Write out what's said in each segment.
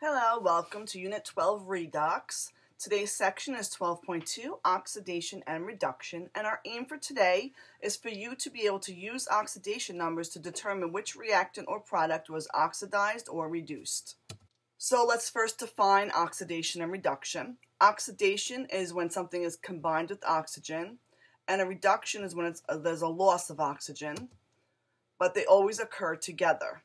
Hello, welcome to Unit 12 Redox. Today's section is 12.2, Oxidation and Reduction, and our aim for today is for you to be able to use oxidation numbers to determine which reactant or product was oxidized or reduced. So let's first define oxidation and reduction. Oxidation is when something is combined with oxygen, and a reduction is when there's a loss of oxygen, but they always occur together.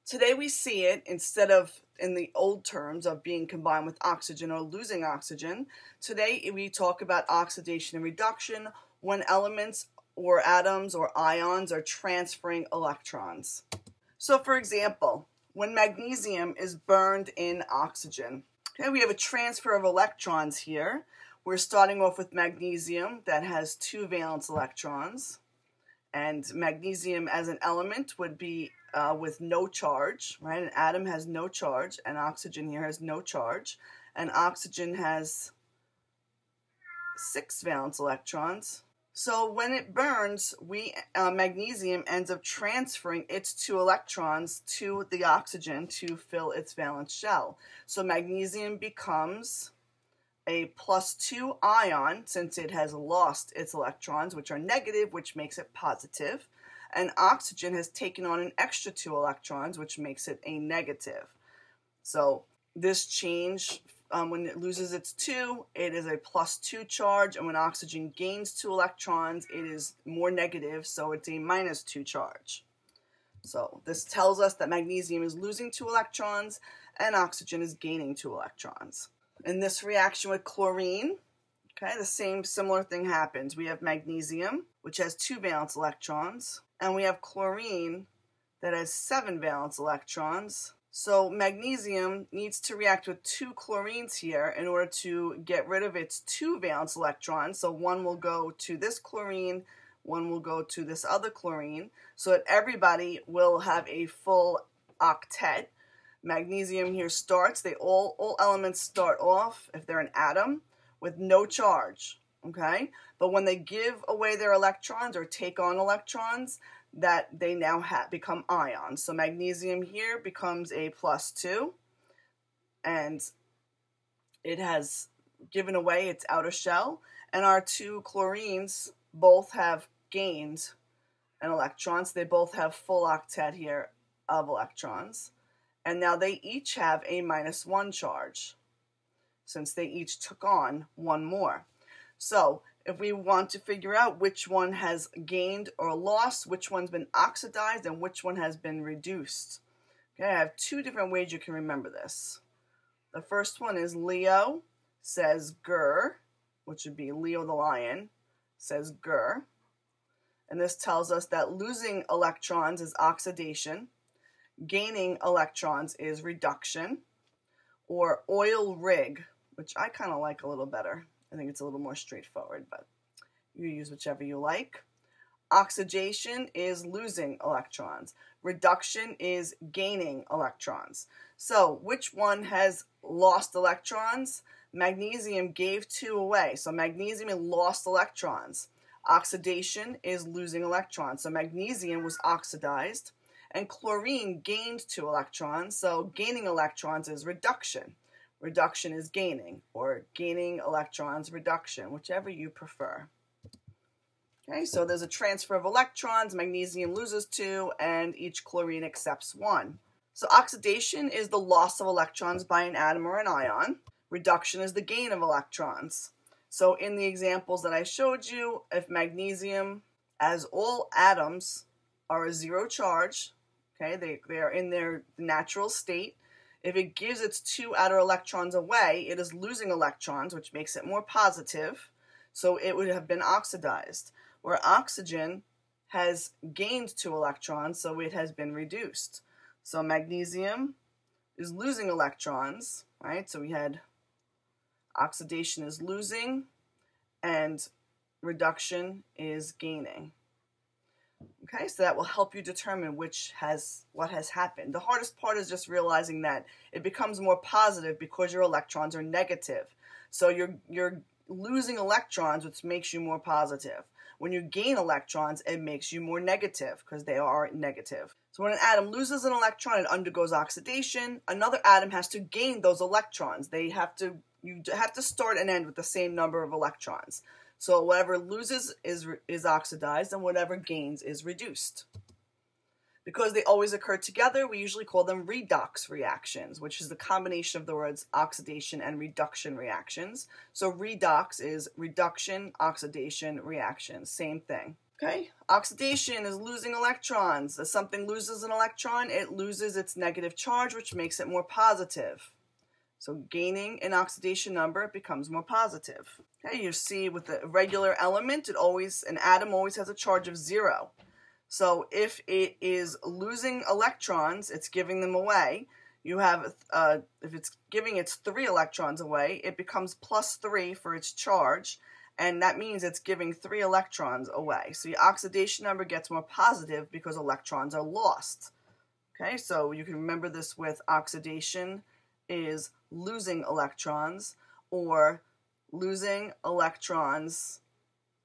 Today we see it, instead of in the old terms of being combined with oxygen or losing oxygen, today we talk about oxidation and reduction when elements or atoms or ions are transferring electrons. So for example, when magnesium is burned in oxygen, okay, we have a transfer of electrons here. We're starting off with magnesium that has 2 valence electrons, and magnesium as an element would be with no charge, right? An atom has no charge, and oxygen here has no charge, and oxygen has 6 valence electrons. So when it burns, magnesium ends up transferring its 2 electrons to the oxygen to fill its valence shell. So magnesium becomes a +2 ion, since it has lost its electrons, which are negative, which makes it positive. And oxygen has taken on an extra 2 electrons, which makes it a negative. So this change, when it loses its 2, it is a +2 charge, and when oxygen gains 2 electrons, it is more negative, so it's a -2 charge. So this tells us that magnesium is losing 2 electrons, and oxygen is gaining 2 electrons. In this reaction with chlorine, okay, the same similar thing happens. We have magnesium, which has 2 valence electrons, and we have chlorine that has 7 valence electrons. So magnesium needs to react with 2 chlorines here in order to get rid of its 2 valence electrons. So one will go to this chlorine, one will go to this other chlorine, so that everybody will have a full octet. Magnesium here starts, all elements start off, if they're an atom, with no charge, okay? But when they give away their electrons or take on electrons, that they now become ions. So magnesium here becomes a +2, and it has given away its outer shell, and our 2 chlorines both have gained an electron, so they both have full octet here of electrons. And now they each have a -1 charge, since they each took on 1 more. So if we want to figure out which one has gained or lost, which one's been oxidized, and which one has been reduced. Okay, I have 2 different ways you can remember this. The first one is Leo says grr, which would be Leo the lion says grr. And this tells us that losing electrons is oxidation, gaining electrons is reduction, or oil rig, which I kind of like a little better. I think it's a little more straightforward, but you use whichever you like. Oxidation is losing electrons. Reduction is gaining electrons. So which one has lost electrons? Magnesium gave 2 away, so magnesium lost electrons. Oxidation is losing electrons, so magnesium was oxidized. And chlorine gained 2 electrons, so gaining electrons is reduction. Reduction is gaining, or gaining electrons, reduction, whichever you prefer. Okay, so there's a transfer of electrons, magnesium loses 2, and each chlorine accepts 1. So oxidation is the loss of electrons by an atom or an ion. Reduction is the gain of electrons. So in the examples that I showed you, if magnesium, as all atoms are a 0 charge, okay, they are in their natural state. If it gives its 2 outer electrons away, it is losing electrons, which makes it more positive, so it would have been oxidized. Where oxygen has gained 2 electrons, so it has been reduced. So magnesium is losing electrons, right? So we had oxidation is losing, and reduction is gaining. Okay, so that will help you determine what has happened. The hardest part is just realizing that it becomes more positive because your electrons are negative. So you're losing electrons, which makes you more positive. When you gain electrons, it makes you more negative because they are negative. So when an atom loses an electron, it undergoes oxidation. Another atom has to gain those electrons. You have to start and end with the same number of electrons. So whatever loses is oxidized, and whatever gains is reduced. Because they always occur together, we usually call them redox reactions, which is the combination of the words oxidation and reduction reactions. So redox is reduction, oxidation, reaction, same thing. Okay, oxidation is losing electrons. As something loses an electron, it loses its negative charge, which makes it more positive. So gaining an oxidation number, it becomes more positive. Okay, you see with the regular element, an atom always has a charge of 0. So if it is losing electrons, it's giving them away. You have, if it's giving its 3 electrons away, it becomes +3 for its charge. And that means it's giving 3 electrons away. So your oxidation number gets more positive because electrons are lost. Okay, so you can remember this with oxidation is losing electrons, or losing electrons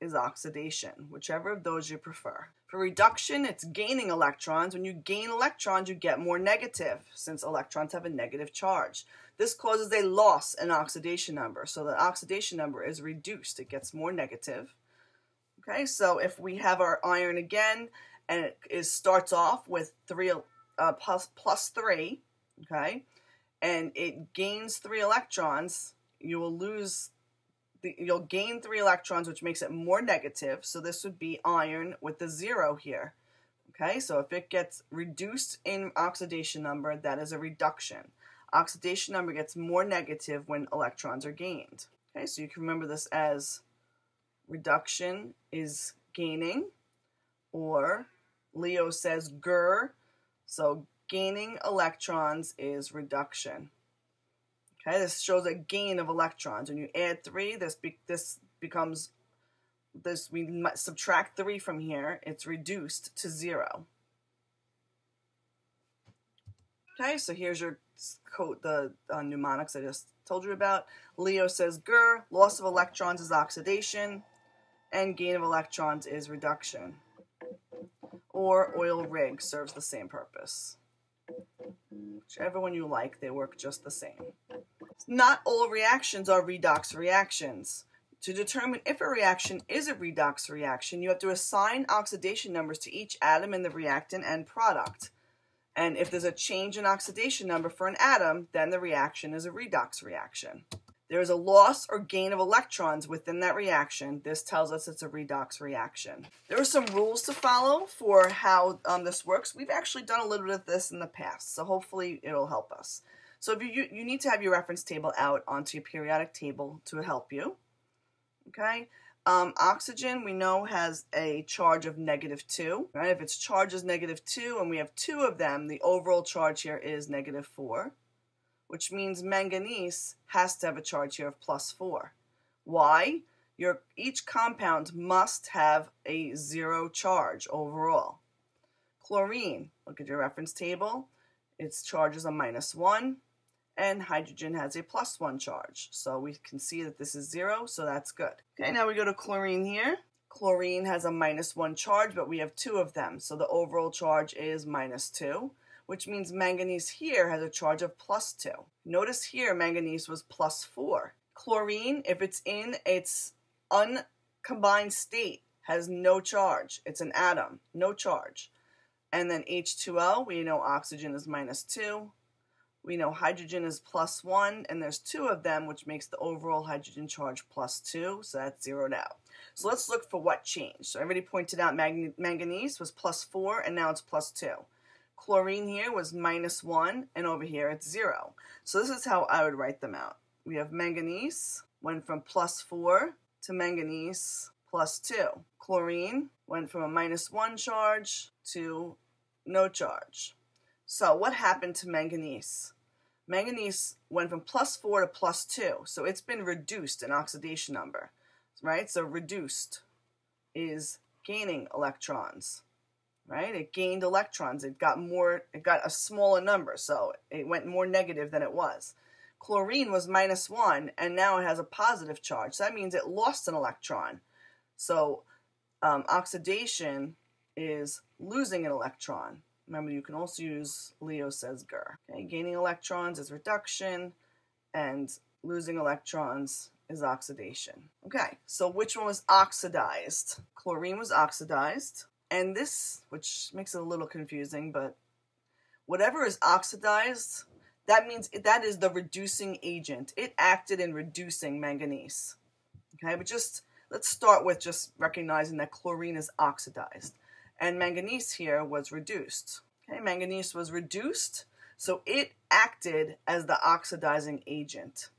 is oxidation, whichever of those you prefer. For reduction, it's gaining electrons. When you gain electrons, you get more negative, since electrons have a negative charge. This causes a loss in oxidation number, so the oxidation number is reduced. It gets more negative. Okay, so if we have our iron again, and it starts off with plus 3, okay, and it gains 3 electrons, you'll gain 3 electrons, which makes it more negative. So this would be iron with the 0 here. Okay, so if it gets reduced in oxidation number, that is a reduction. Oxidation number gets more negative when electrons are gained. Okay, so you can remember this as reduction is gaining, or Leo says GR, so gaining electrons is reduction. Okay, this shows a gain of electrons. When you add 3, we subtract 3 from here, it's reduced to 0. Okay, so here's your code, the mnemonics I just told you about. Leo says GR, loss of electrons is oxidation, and gain of electrons is reduction. Or oil rig serves the same purpose. Whichever one you like, they work just the same. Not all reactions are redox reactions. To determine if a reaction is a redox reaction, you have to assign oxidation numbers to each atom in the reactant and product. And if there's a change in oxidation number for an atom, then the reaction is a redox reaction. There is a loss or gain of electrons within that reaction. This tells us it's a redox reaction. There are some rules to follow for how this works. We've actually done a little bit of this in the past, so hopefully it'll help us. So if you need to have your reference table out onto your periodic table to help you. Okay, oxygen we know has a charge of -2. Right? If its charge is -2 and we have 2 of them, the overall charge here is -4. Which means manganese has to have a charge here of +4. Why? Each compound must have a 0 charge overall. Chlorine, look at your reference table. Its charge is a -1, and hydrogen has a +1 charge. So we can see that this is 0, so that's good. Okay, now we go to chlorine here. Chlorine has a -1 charge, but we have 2 of them, so the overall charge is -2. Which means manganese here has a charge of +2. Notice here manganese was +4. Chlorine, if it's in its uncombined state, has no charge. It's an atom, no charge. And then H2O, we know oxygen is -2. We know hydrogen is +1, and there's 2 of them, which makes the overall hydrogen charge +2, so that's zeroed out. So let's look for what changed. So everybody pointed out manganese was +4, and now it's +2. Chlorine here was -1, and over here it's 0. So this is how I would write them out. We have manganese went from +4 to manganese +2. Chlorine went from a -1 charge to no charge. So what happened to manganese? Manganese went from +4 to +2, so it's been reduced in oxidation number, right? So reduced is gaining electrons. Right? It gained electrons. It got a smaller number, so it went more negative than it was. Chlorine was -1, and now it has a positive charge. So that means it lost an electron. So oxidation is losing an electron. Remember, you can also use Leo says Gur. Okay, gaining electrons is reduction, and losing electrons is oxidation. Okay, so which one was oxidized? Chlorine was oxidized, and this, which makes it a little confusing, but whatever is oxidized, that means that is the reducing agent. It acted in reducing manganese. Okay, but let's start with just recognizing that chlorine is oxidized, and manganese here was reduced. Okay, manganese was reduced, so it acted as the oxidizing agent.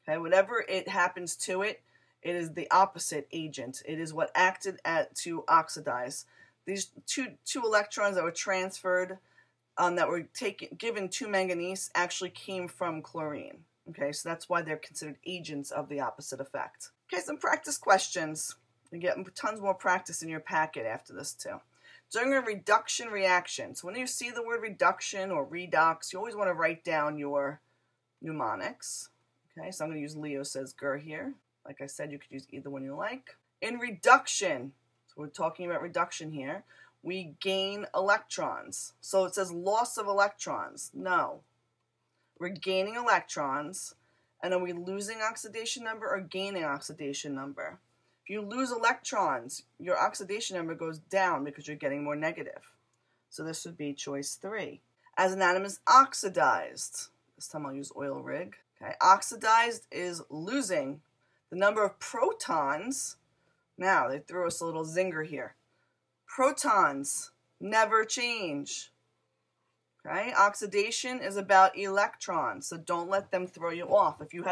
Okay, whatever it happens to it, it is the opposite agent. It is what acted to oxidize. These two electrons that were transferred, that were given to manganese, actually came from chlorine. Okay, so that's why they're considered agents of the opposite effect. Okay, some practice questions. You get tons more practice in your packet after this too. During a reduction reaction, so when you see the word reduction or redox, you always want to write down your mnemonics. Okay, so I'm going to use Leo says Gur here. Like I said, you could use either one you like. In reduction, so we're talking about reduction here, we gain electrons. So it says loss of electrons. No. We're gaining electrons. And are we losing oxidation number or gaining oxidation number? If you lose electrons, your oxidation number goes down because you're getting more negative. So this would be choice 3. As an atom is oxidized, this time I'll use oil rig. Okay, oxidized is losing the number of protons. Now, they threw us a little zinger here. Protons never change. Okay, oxidation is about electrons, so don't let them throw you off. If you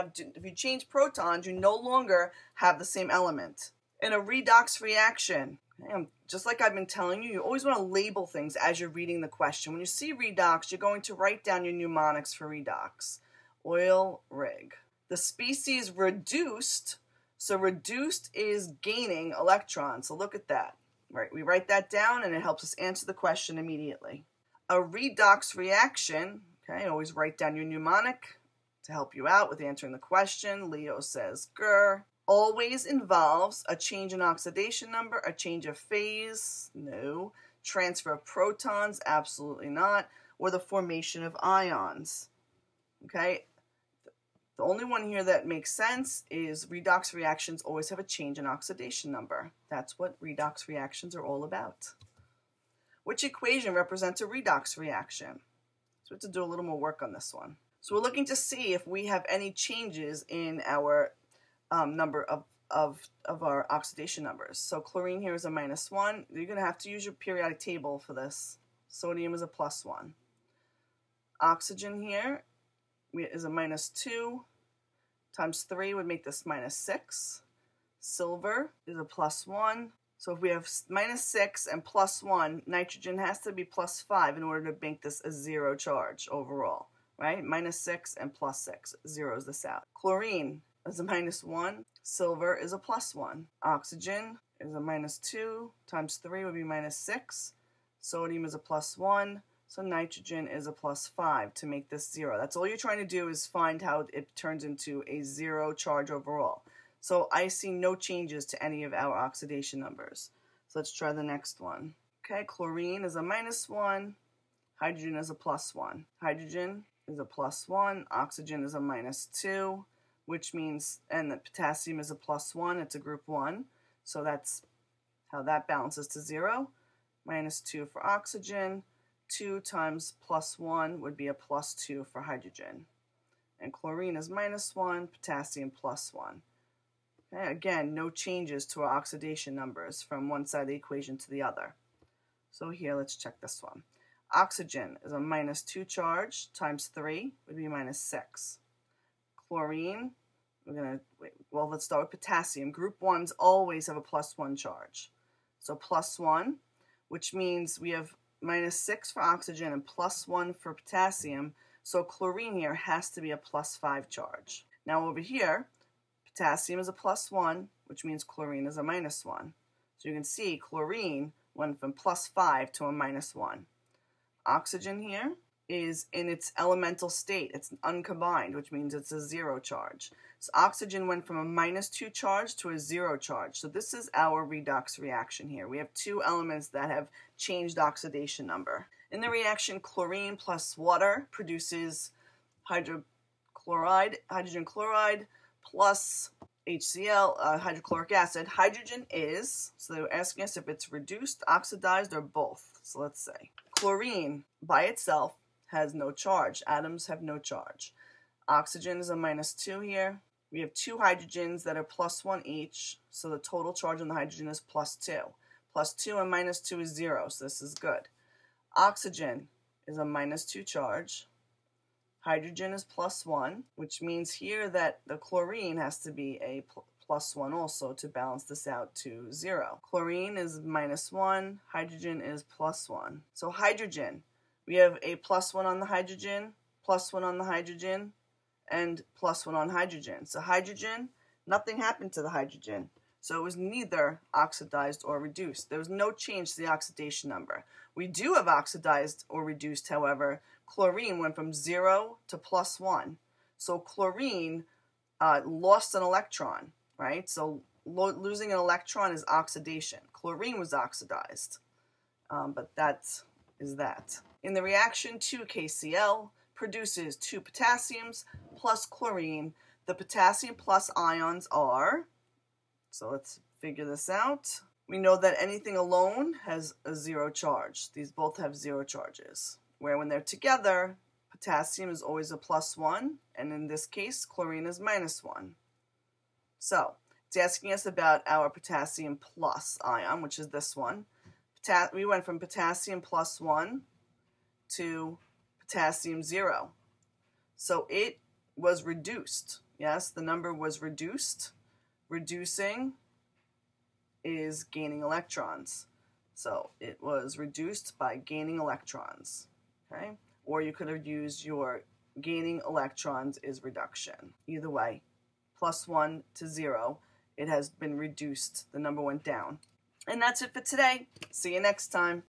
change protons, you no longer have the same element. In a redox reaction, okay, just like I've been telling you, you always want to label things as you're reading the question. When you see redox, you're going to write down your mnemonics for redox. Oil rig. The species reduced, so reduced is gaining electrons. So look at that. Right, we write that down and it helps us answer the question immediately. A redox reaction, okay, always write down your mnemonic to help you out with answering the question. Leo says Gur. Always involves a change in oxidation number, a change of phase, no. Transfer of protons, absolutely not. Or the formation of ions, okay. The only one here that makes sense is redox reactions always have a change in oxidation number. That's what redox reactions are all about. Which equation represents a redox reaction? So we have to do a little more work on this one. So we're looking to see if we have any changes in our number of our oxidation numbers. So chlorine here is a -1. You're going to have to use your periodic table for this. Sodium is a +1. Oxygen here is a -2 times 3 would make this -6. Silver is a +1. So if we have -6 and +1, nitrogen has to be +5 in order to make this a 0 charge overall, right? -6 and +6 zeros this out. Chlorine is a -1. Silver is a +1. Oxygen is a -2 times 3 would be -6. Sodium is a +1. So nitrogen is a +5 to make this 0. That's all you're trying to do is find how it turns into a 0 charge overall. So I see no changes to any of our oxidation numbers. So let's try the next one. Okay, chlorine is a -1. Hydrogen is a +1. Hydrogen is a +1. Oxygen is a -2, which means, and the potassium is a +1. It's a group 1. So that's how that balances to 0. -2 for oxygen. 2 times +1 would be a +2 for hydrogen. And chlorine is -1, potassium +1. Okay, again, no changes to our oxidation numbers from one side of the equation to the other. So here, let's check this one. Oxygen is a -2 charge times 3 would be -6. Chlorine, let's start with potassium. Group 1s always have a +1 charge. So +1, which means we have -6 for oxygen and +1 for potassium, so chlorine here has to be a +5 charge. Now over here, potassium is a +1, which means chlorine is a -1. So you can see chlorine went from +5 to a -1. Oxygen here is in its elemental state. It's uncombined, which means it's a 0 charge. So oxygen went from a -2 charge to a 0 charge. So this is our redox reaction here. We have two elements that have changed oxidation number. In the reaction, chlorine plus water produces hydrogen chloride plus HCl, hydrochloric acid. Hydrogen is, so they were asking us if it's reduced, oxidized, or both. So let's say chlorine by itself has no charge. Atoms have no charge. Oxygen is a -2 here. We have two hydrogens that are +1 each, so the total charge on the hydrogen is +2. +2 and -2 is 0, so this is good. Oxygen is a -2 charge. Hydrogen is +1, which means here that the chlorine has to be a +1 also to balance this out to 0. Chlorine is -1, hydrogen is +1. So hydrogen, we have a +1 on the hydrogen, +1 on the hydrogen, and +1 on hydrogen. So hydrogen, nothing happened to the hydrogen. So it was neither oxidized or reduced. There was no change to the oxidation number. We do have oxidized or reduced, however. Chlorine went from 0 to +1. So chlorine lost an electron, right? So losing an electron is oxidation. Chlorine was oxidized, but that is that. In the reaction, 2KCl produces 2 potassiums plus chlorine. The potassium plus ions are, so let's figure this out. We know that anything alone has a 0 charge. These both have 0 charges. Where when they're together, potassium is always a +1, and in this case, chlorine is -1. So, it's asking us about our potassium plus ion, which is this one. We went from potassium +1 to potassium 0. So it was reduced. Yes, the number was reduced. Reducing is gaining electrons. So it was reduced by gaining electrons. Okay? Or you could have used your gaining electrons is reduction. Either way, +1 to 0, it has been reduced. The number went down. And that's it for today. See you next time.